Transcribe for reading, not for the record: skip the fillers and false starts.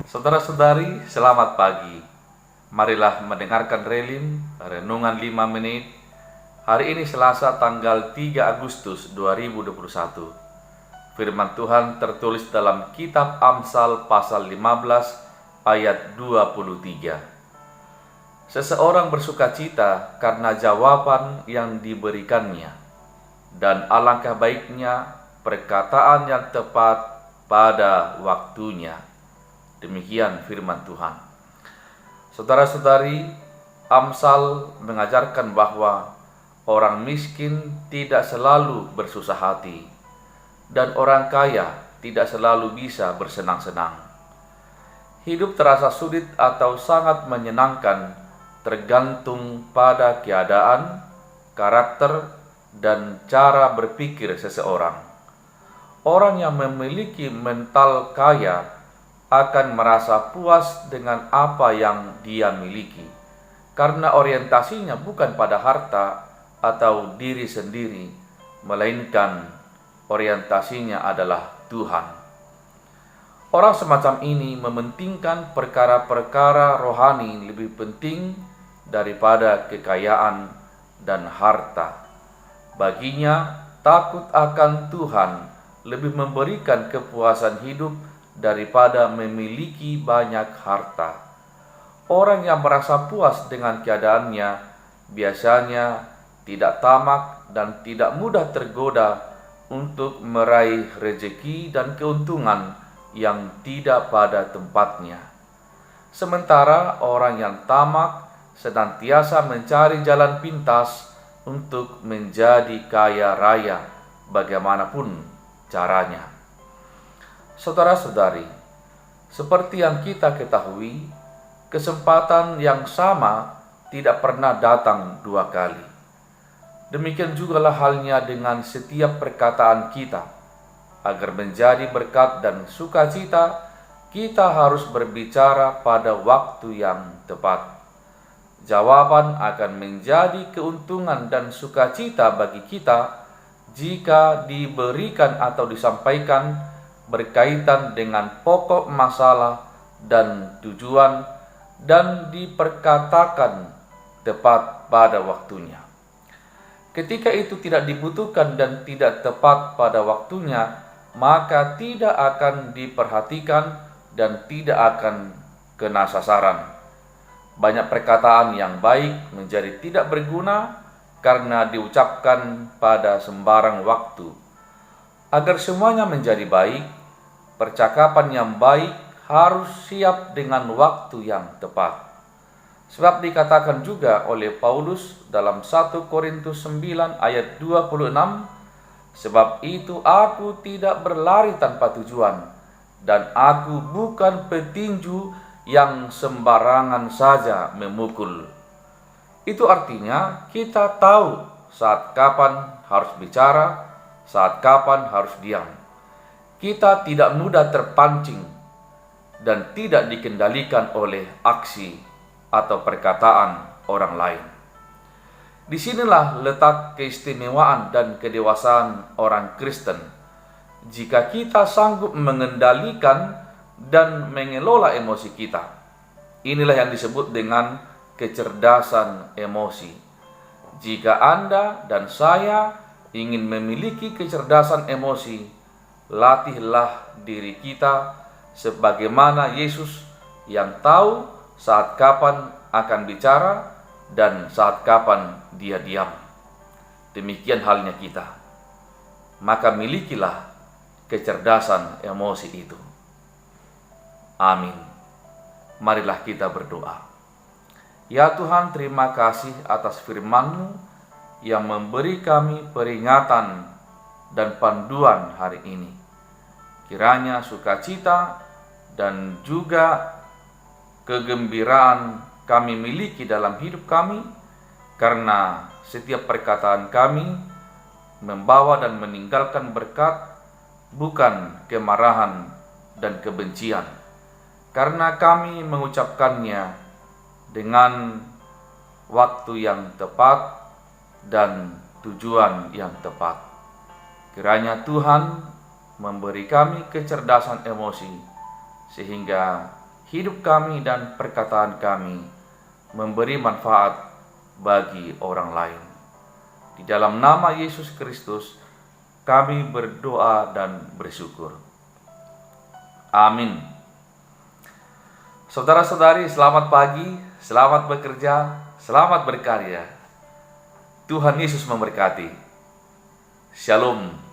Saudara-saudari, selamat pagi. Marilah mendengarkan Relim, Renungan 5 menit. Hari ini Selasa tanggal 3 Agustus 2021. Firman Tuhan tertulis dalam kitab Amsal pasal 15 ayat 23. Seseorang bersukacita karena jawaban yang diberikannya, dan alangkah baiknya perkataan yang tepat pada waktunya. Demikian firman Tuhan. Saudara-saudari, Amsal mengajarkan bahwa orang miskin tidak selalu bersusah hati, dan orang kaya tidak selalu bisa bersenang-senang. Hidup terasa sulit atau sangat menyenangkan tergantung pada keadaan, karakter, dan cara berpikir seseorang. Orang yang memiliki mental kaya akan merasa puas dengan apa yang dia miliki, karena orientasinya bukan pada harta atau diri sendiri, melainkan orientasinya adalah Tuhan. Orang semacam ini mementingkan perkara-perkara rohani lebih penting daripada kekayaan dan harta. Baginya, takut akan Tuhan lebih memberikan kepuasan hidup daripada memiliki banyak harta. Orang yang merasa puas dengan keadaannya biasanya tidak tamak dan tidak mudah tergoda untuk meraih rezeki dan keuntungan yang tidak pada tempatnya. Sementara orang yang tamak senantiasa mencari jalan pintas untuk menjadi kaya raya bagaimanapun caranya. Saudara-saudari, seperti yang kita ketahui, kesempatan yang sama tidak pernah datang dua kali. Demikian jugalah halnya dengan setiap perkataan kita. Agar menjadi berkat dan sukacita, kita harus berbicara pada waktu yang tepat. Jawaban akan menjadi keuntungan dan sukacita bagi kita jika diberikan atau disampaikan berkaitan dengan pokok masalah dan tujuan, dan diperkatakan tepat pada waktunya. Ketika itu tidak dibutuhkan dan tidak tepat pada waktunya, maka tidak akan diperhatikan dan tidak akan kena sasaran. Banyak perkataan yang baik menjadi tidak berguna karena diucapkan pada sembarang waktu. Agar semuanya menjadi baik, percakapan yang baik harus siap dengan waktu yang tepat. Sebab dikatakan juga oleh Paulus dalam 1 Korintus 9 ayat 26, sebab itu aku tidak berlari tanpa tujuan, dan aku bukan petinju yang sembarangan saja memukul. Itu artinya kita tahu saat kapan harus bicara, saat kapan harus diam. Kita tidak mudah terpancing dan tidak dikendalikan oleh aksi atau perkataan orang lain. Disinilah letak keistimewaan dan kedewasaan orang Kristen. Jika kita sanggup mengendalikan dan mengelola emosi kita, inilah yang disebut dengan kecerdasan emosi. Jika Anda dan saya ingin memiliki kecerdasan emosi, latihlah diri kita sebagaimana Yesus yang tahu saat kapan akan bicara dan saat kapan dia diam. Demikian halnya kita. Maka milikilah kecerdasan emosi itu. Amin. Marilah kita berdoa. Ya Tuhan, terima kasih atas firman-Mu yang memberi kami peringatan dan panduan hari ini. Kiranya sukacita dan juga kegembiraan kami miliki dalam hidup kami, karena setiap perkataan kami membawa dan meninggalkan berkat, bukan kemarahan dan kebencian, karena kami mengucapkannya dengan waktu yang tepat dan tujuan yang tepat. Kiranya Tuhan memberi kami kecerdasan emosi, sehingga hidup kami dan perkataan kami memberi manfaat bagi orang lain. Di dalam nama Yesus Kristus kami berdoa dan bersyukur. Amin. Saudara-saudari, selamat pagi, selamat bekerja, selamat berkarya. Tuhan Yesus memberkati. Shalom.